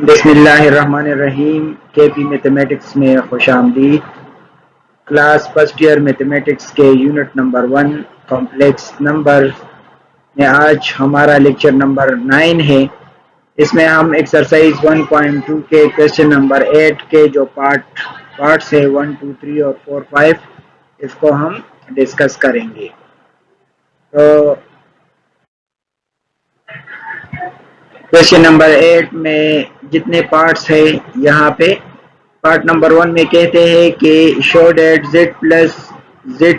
बिस्मिल्लाहिर्रहमानिर्रहीम। KP mathematics में खुशामदीद। Class first year mathematics के यूनिट नंबर 1 कॉम्प्लेक्स नंबर में आज हमारा लेक्चर नंबर 9 है। इसमें हम एक्सरसाइज 1.2 के क्वेश्चन नंबर 8 के जो पार्ट्स है 1, 2, 3 और 4, 5 इसको हम डिस्कस करेंगे। तो क्वेश्चन नंबर 8 में जितने पार्ट्स है यहाँ पे पार्ट नंबर 1 में कहते हैं कि show that z plus z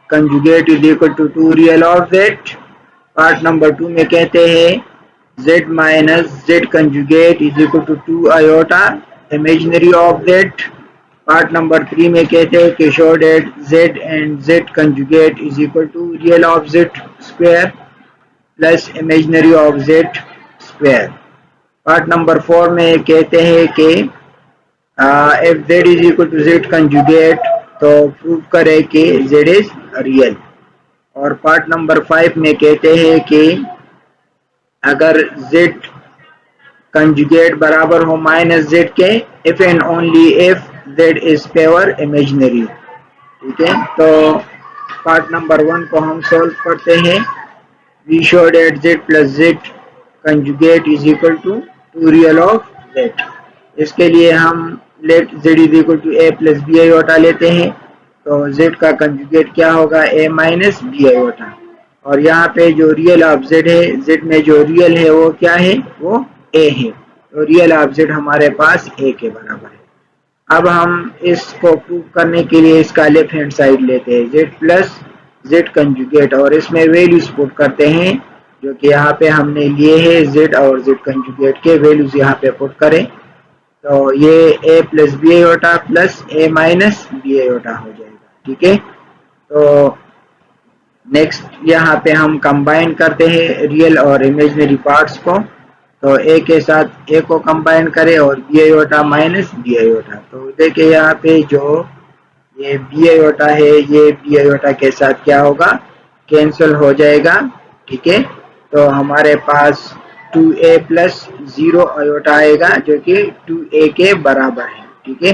conjugate is equal to 2 real of z। Part number 2 में कहते हैं z minus z conjugate is equal to 2 iota imaginary of z। Part number 3 में कहते हैं कि show that z and z conjugate is equal to real of z square plus imaginary of z square. Part number 4 में कहते हैं कि if z is equal to z conjugate तो prove करे कि z इज रियल। और part number 5 में कहते हैं कि अगर z कंजुगेट बराबर हो माइनस z के if and only if z is pure imaginary. ठीक है, तो पार्ट नंबर 1 को हम सॉल्व करते हैं। We show that z plus z conjugate is equal to 2 real of z। इसके लिए हम let z is equal to a plus b iota लेते हैं। तो z का कंजुगेट क्या होगा, a माइनस बी आयोटा। और यहाँ पे जो रियल ऑफ z है, z में जो रियल है वो क्या है, वो a है। तो रियल ऑफ z हमारे पास a के बराबर है। अब हम इसको प्रूव करने के लिए इसका लेफ्ट हैंड साइड लेते हैं, z प्लस z कंजुगेट, और इसमें वैल्यूज पुट करते हैं जो कि यहाँ पे हमने लिए हैं। z और z कंजुगेट के वैल्यूज यहाँ पे पुट करें तो ये a plus b iota plus a minus b iota हो जाएगा। ठीक है, तो नेक्स्ट यहाँ पे हम कंबाइन करते हैं रियल और इमेजिनरी पार्ट्स को। तो a के साथ a को कंबाइन करें और b iota minus b iota. तो देखिए यहाँ पे जो ये बी आयोटा है ये बी आयोटा के साथ क्या होगा, कैंसिल हो जाएगा। ठीक है, तो हमारे पास 2a प्लस 0 आयोटा आएगा जो कि 2a के बराबर है। ठीक है,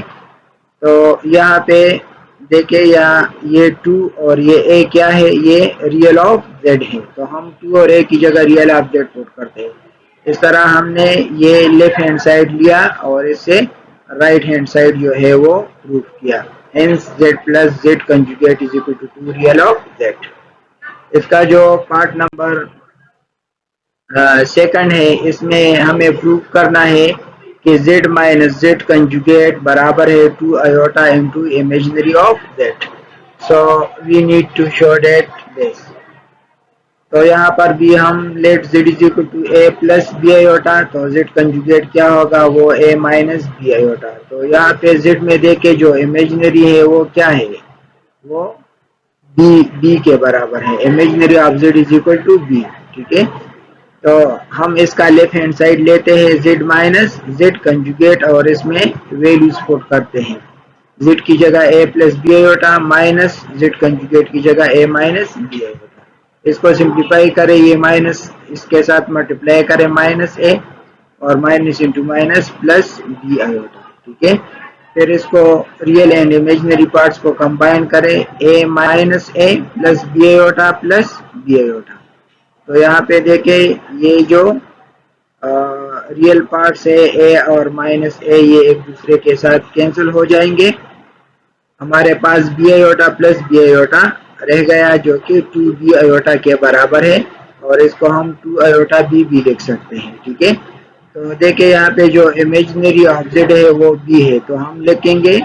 तो यहाँ पे देखिए यहाँ ये 2 और ये a क्या है, ये रियल ऑफ z है। तो हम 2 और a की जगह रियल ऑफ z पुट करते हैं। इस तरह हमने ये लेफ्ट हैंड साइड लिया और इससे राइट हैंड साइड जो है वो प्रूव किया। Hence z plus z conjugate is equal to 2 real of z। इसका जो पार्ट नंबर सेकंड है, इसमें हमें प्रूव करना है कि z माइनस z कंजुगेट बराबर है 2 iota into imaginary of z। So we need to show that this. तो यहाँ पर भी हम let z is equal to a plus b iota, तो z कंजुगेट क्या होगा, वो a माइनस बी आयोटा। तो यहाँ पे z में देखे जो इमेजिनरी है वो क्या है, वो b के बराबर है। Imaginary of z is equal to b। ठीक है, तो हम इसका लेफ्ट हैंड साइड लेते हैं z माइनस z कंजुगेट और इसमें वैल्यूज पुट करते हैं। z की जगह a plus b iota minus z conjugate की जगह a माइनस बी आयोटा। इसको सिंप्लीफाई करें, ये माइनस इसके साथ मल्टीप्लाई करें माइनस a और minus into minus plus b iota. ठीक है, फिर इसको रियल एंड इमेजिनरी पार्ट्स को कंबाइन करें, a minus a plus b iota plus b iota. तो यहाँ पे देखें ये जो रियल पार्ट्स है a और माइनस a ये एक दूसरे के साथ कैंसिल हो जाएंगे। हमारे पास b iota plus b iota रह गया जो कि 2b आयोटा के बराबर है और इसको हम 2 आयोटा b भी लिख सकते हैं। ठीक है, तो देखिए यहाँ पे जो इमेजिनरी ऑफ z है वो b है, तो हम लिखेंगे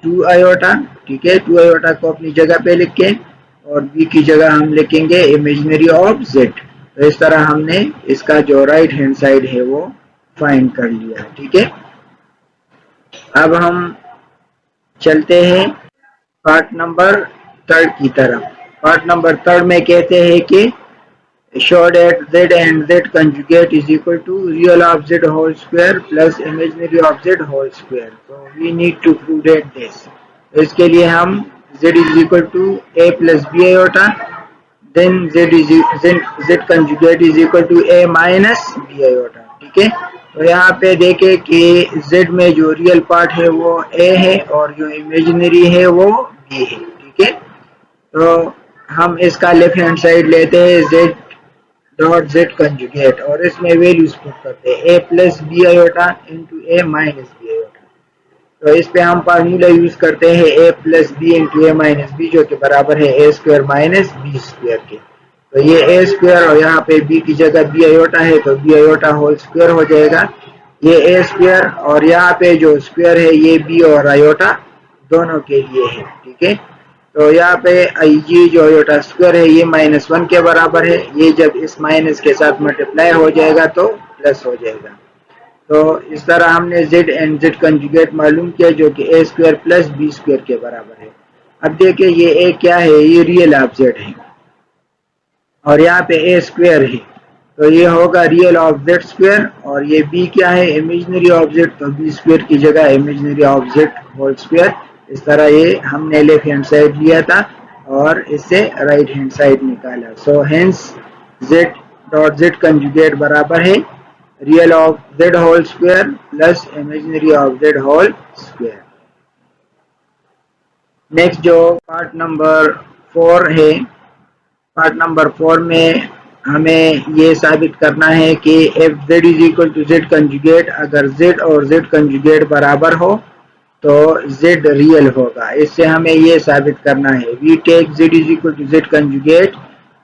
2 आयोटा। ठीक है, 2 आयोटा को अपनी जगह पे लिख के और b की जगह हम लिखेंगे इमेजिनरी ऑफ z। तो इस तरह हमने इसका जो राइट हैंड साइड है वो फाइंड कर लिया। ठीक है, अब हम चलते हैं पार्ट नंबर 3 की तरफ। पार्ट नंबर 3 में कहते हैं कि show that z and z conjugate is equal to real of z whole square plus imaginary of z whole square. तो we need to prove that this. इसके लिए हम z is equal to a plus b iota, then z conjugate is equal to a minus b iota. ठीक है, तो यहाँ पे देखें कि z में जो रियल पार्ट है वो a है और जो इमेजिनरी है वो b है। ठीक है, तो हम इसका लेफ्ट हैंड साइड लेते हैं z डॉट जेड कंजुगेट और इसमें वैल्यूज पुट करते हैं a plus b iota into a minus b iota. तो इस पे हम फार्मूला यूज करते हैं a plus b into a minus b जो कि बराबर है a square minus b square के। तो ये a स्क्वायर और यहाँ पे b की जगह बी आयोटा है तो बी आयोटा होल स्क्वायर हो जाएगा। ये a स्क्वायर और यहाँ पे जो स्क्वायर है ये b और आयोटा दोनों के लिए है। ठीक है, तो यहाँ पे ये जो आयोटा स्क्वायर है ये -1 के बराबर है। ये जब इस माइनस के साथ मल्टीप्लाई हो जाएगा तो प्लस हो जाएगा। तो इस तरह हमने z एंड z कंजुगेट मालूम किया जो कि a square plus b square के बराबर है। अब देखिए ये a क्या है, ये रियल ऑफ z है और यहाँ पे a स्क्वायर है तो ये होगा रियल ऑफ z स्क्वायर और ये b क्या है, इमेजिनरी ऑफ z, तो b स्क्वायर की जगह imaginary of z whole square. इस तरह ये हमने लेफ्ट हैंड साइड लिया था और इससे राइट हैंड साइड निकाला। So hence z dot z conjugate बराबर है real of z whole square plus imaginary of z whole square. Next जो पार्ट नंबर 4 है, पार्ट नंबर 4 में हमें ये साबित करना है कि if z is equal to z conjugate, अगर जेड और जेड कंजुगेट बराबर हो तो जेड रियल होगा। इससे हमें ये साबित करना है, we take z is equal to z conjugate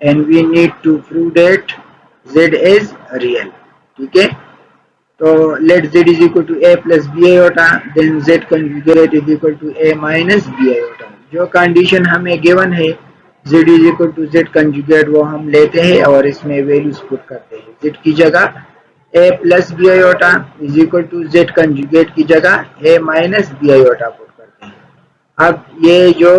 and we need to prove that z is real. ठीक है, तो let z is equal to a plus b iota then z conjugate is equal to a minus b iota. जो condition हमें given है z is equal to z conjugate वो हम लेते हैं और इसमें वैल्यूज पुट करते हैं। z की जगह a plus b iota is equal to z conjugate की जगह a minus b iota put करते हैं। अब ये जो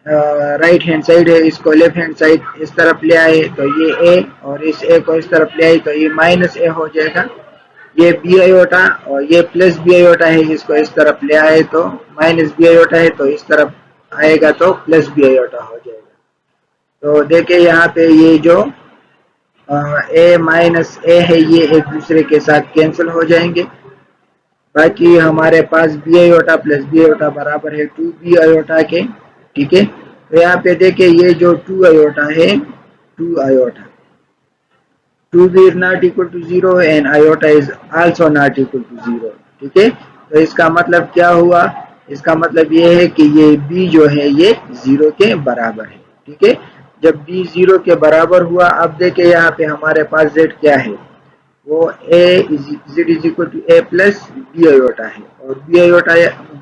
राइट हैंड साइड है इसको लेफ्ट हैंड साइड इस तरफ ले आए तो ये a और इस a को इस तरफ ले आए तो ये माइनस a हो जाएगा। ये बी आयोटा और ये प्लस बी आयोटा है, इसको इस तरफ ले आए तो माइनस बी आयोटा है तो इस तरफ आएगा तो प्लस बी आयोटा हो जाएगा। तो देखिए यहाँ पे ये जो a माइनस a है ये एक दूसरे के साथ कैंसिल हो जाएंगे। बाकी हमारे पास b iota plus b iota बराबर है 2b आयोटा के। ठीक है, तो यहाँ पे देखिए ये जो 2 आयोटा है 2 iota 2b is not equal to 0 and iota is also not equal to 0। ठीक है, तो इसका मतलब क्या हुआ, इसका मतलब ये है कि ये b जो है ये 0 के बराबर है। ठीक है, जब b 0 के बराबर हुआ, अब देखिए यहाँ पे हमारे पास z क्या है, वो z is equal to a plus b iota है और बी आयोटा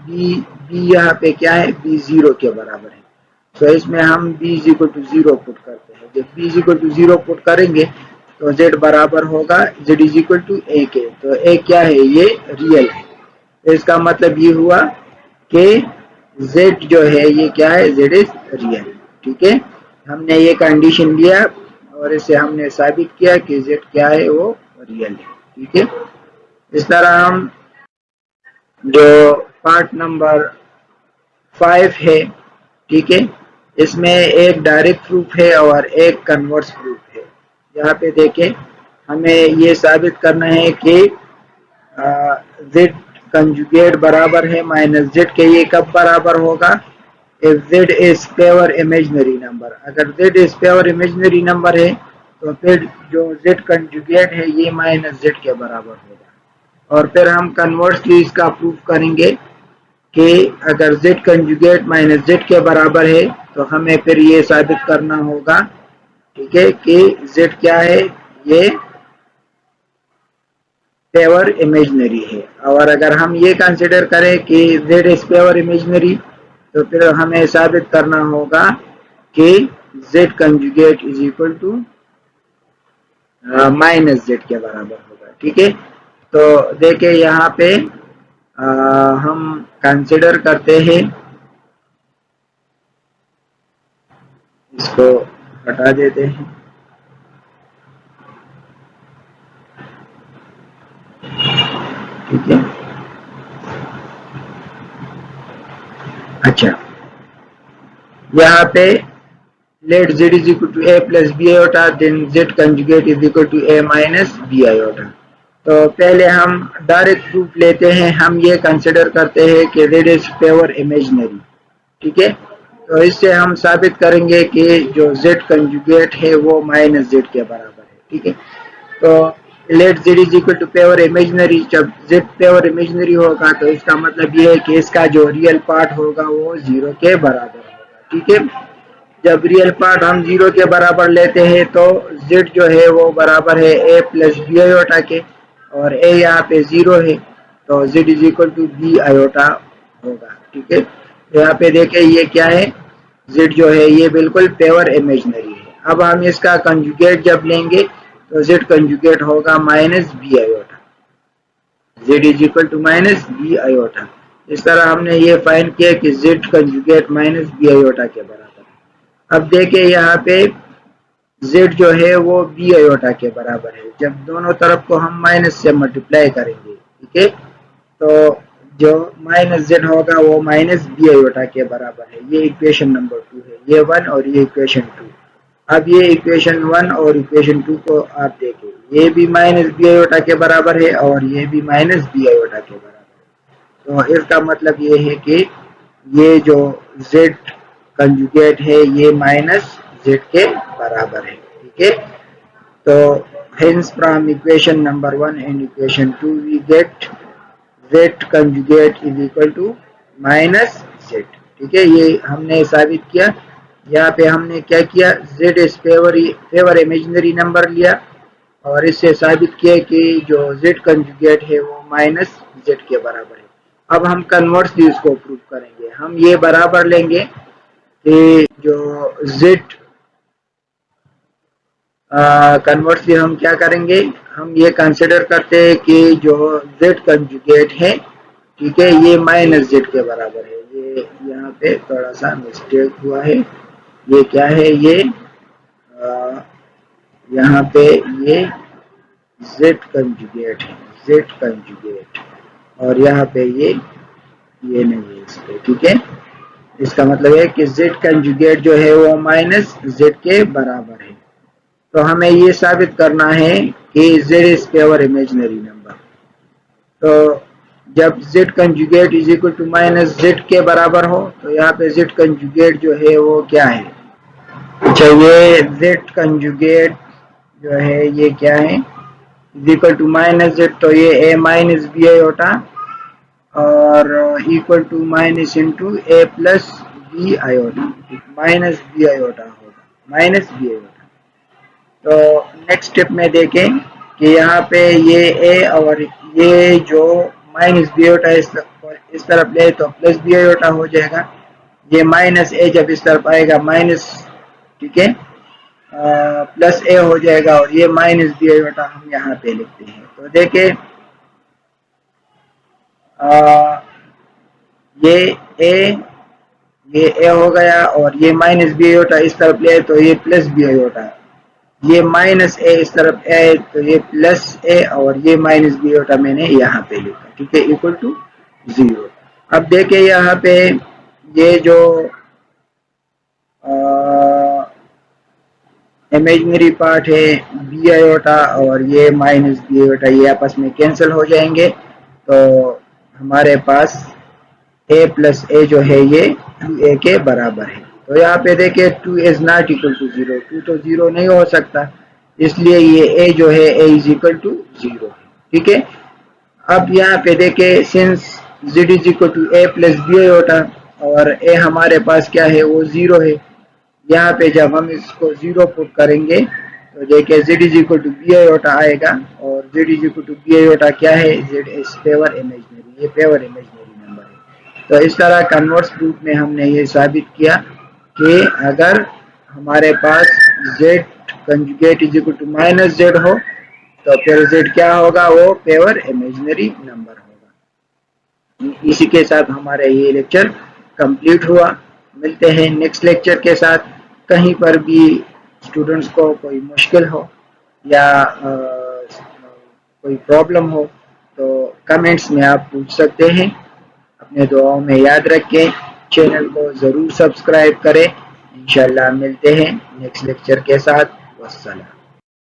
b यहाँ पे क्या है, b 0 के बराबर है। तो इसमें हम b is equal to 0 put करते हैं। जब b is equal to 0 put करेंगे तो z बराबर होगा z is equal to a के। तो a क्या है, ये रियल है। तो इसका मतलब ये हुआ कि z जो है ये क्या है, z इज रियल। ठीक है, हमने ये कंडीशन लिया और इसे हमने साबित किया कि z क्या है, वो रियल है। ठीक है, इस तरह हम जो पार्ट नंबर 5 है, ठीक है, इसमें एक डायरेक्ट प्रूफ है और एक कन्वर्स प्रूफ है। यहाँ पे देखें, हमें ये साबित करना है कि z कंजुगेट बराबर है माइनस z के। ये कब बराबर होगा, if z is pure imaginary number. अगर z is pure imaginary number है तो फिर जो z कंजुगेट है ये माइनस z के बराबर होगा। और फिर हम कन्वर्सली इसका प्रूफ करेंगे कि अगर z कंजुगेट माइनस z के बराबर है तो हमें फिर ये साबित करना होगा, ठीक है, कि z क्या है, ये प्योर इमेजिनरी है। और अगर हम ये कंसिडर करें कि z इज प्योर इमेजिनरी तो फिर हमें साबित करना होगा कि z conjugate is equal to minus z के बराबर होगा। ठीक है, तो देखिए यहाँ पे हम कंसिडर करते हैं, इसको हटा देते हैं। ठीक है, अच्छा, यहाँ पे let z is equal to a plus b iota then z conjugate is equal to a minus b iota. तो पहले हम डायरेक्ट प्रूफ लेते हैं, हम ये कंसिडर करते हैं कि z इज प्योर इमेजिनरी, ठीक है। तो इससे हम साबित करेंगे कि जो z कंजुगेट है वो माइनस z के बराबर है, ठीक है। तो let z is equal to pure imaginary, जब z प्योर इमेजिनरी होगा तो इसका मतलब ये है कि इसका जो रियल पार्ट होगा वो 0 के बराबर होगा, ठीक है। जब रियल पार्ट हम 0 के बराबर लेते हैं तो z जो है वो बराबर है a प्लस बी आयोटा के, और a यहाँ पे 0 है तो z is equal to b iota होगा, ठीक है। यहाँ पे देखें ये क्या है, z जो है ये बिल्कुल प्योर इमेजिनरी है। अब हम इसका कंजुगेट जब लेंगे तो z कंजुगेट होगा minus b iota, z is equal to minus b iota. इस तरह हमने ये फाइंड किया कि z conjugate minus b iota के बराबर। अब देखें यहाँ पे z जो है वो बी आयोटा के बराबर है, जब दोनों तरफ को हम माइनस से मल्टीप्लाई करेंगे, ठीक है। तो जो माइनस z होगा वो माइनस बी आयोटा के बराबर है। ये इक्वेशन नंबर 2 है, ये 1 और ये इक्वेशन 2। अब ये इक्वेशन 1 और इक्वेशन 2 को आप देखें, ये भी माइनस बी आयोटा के बराबर है और ये भी माइनस बी आयोटा के बराबर है। तो इसका मतलब ये है कि ये जो z कंजुगेट है ये माइनस z के बराबर है, ठीक है। तो hence from equation number 1 and equation 2 we get z conjugate is equal to minus z, ठीक है। ये हमने साबित किया। यहाँ पे हमने क्या किया, z is favour imaginary number लिया और इससे साबित किया कि जो z कंजुगेट है वो माइनस z के बराबर है। अब हम कन्वर्सली इसको प्रूव करेंगे। हम ये बराबर लेंगे कि जो z कन्वर्सली हम क्या करेंगे, हम ये कंसिडर करते हैं कि जो z कंजुगेट है, ठीक है, ये माइनस z के बराबर है। ये यहाँ पे थोड़ा सा मिस्टेक हुआ है। ये क्या है, ये यहाँ पे ये z कंजुगेट है, z कंजुगेट, और यहाँ पे ये नहीं है इस पे, ठीक है। इसका मतलब है कि z कंजुगेट जो है वो माइनस z के बराबर है। तो हमें ये साबित करना है कि z is pure imaginary number. तो जब z conjugate is equal to minus z के बराबर हो तो यहाँ पे z कंजुगेट जो है वो क्या है, अच्छा ये z कंजुगेट जो है ये क्या है, is equal to minus z, तो ये a माइनस बी आयोटा और equal to minus into a plus b iota, minus b iota होगा, माइनस बी आयोटा। तो नेक्स्ट स्टेप में देखें कि यहाँ पे ये a और ये जो माइनस बी आयोटा इस तरफ ले तो प्लस बी आयोटा हो जाएगा। ये माइनस a जब इस तरफ आएगा माइनस, ठीक है, प्लस a हो जाएगा और ये माइनस बी आयोटा हम यहाँ पे लिखते हैं। तो देखें ये a हो गया और ये माइनस बी आयोटा इस तरफ ले तो ये प्लस बी आयोटा, ये माइनस a इस तरफ है तो ये प्लस a और ये माइनस बी आयोटा मैंने यहाँ पे लिखा, ठीक है, इक्वल टू 0। अब देखें यहाँ पे ये जो इमेजिनरी पार्ट है बी आयोटा और ये माइनस बी आयोटा ये आपस में कैंसिल हो जाएंगे, तो हमारे पास a प्लस a जो है ये 2a के बराबर है। तो यहाँ पे देखिए 2 इज नॉट इक्वल टू 0, 2 तो 0 नहीं हो सकता, इसलिए ये a जो है a इज इक्वल टू 0, ठीक है। अब यहाँ पे देखिए since z is equal to a plus b iota और a हमारे पास क्या है वो 0 है, यहाँ पे जब हम इसको 0 पुट करेंगे तो देखिए z is equal to b iota आएगा और z is equal to b iota क्या है, z इज प्योर इमेजिनरी, ये प्योर इमेजिनरी नंबर है। तो इस तरह कन्वर्स प्रूफ में हमने ये साबित किया कि अगर हमारे पास z conjugate is equal to minus z हो तो फिर z क्या होगा, वो प्योर इमेजिनरी नंबर होगा। इसी के साथ हमारा ये लेक्चर कंप्लीट हुआ। मिलते हैं नेक्स्ट लेक्चर के साथ। कहीं पर भी स्टूडेंट्स को कोई मुश्किल हो या कोई प्रॉब्लम हो तो कमेंट्स में आप पूछ सकते हैं। अपने दुआओं में याद रखें, चैनल को ज़रूर सब्सक्राइब करें। इंशाल्लाह मिलते हैं नेक्स्ट लेक्चर के साथ। वस्सलाम।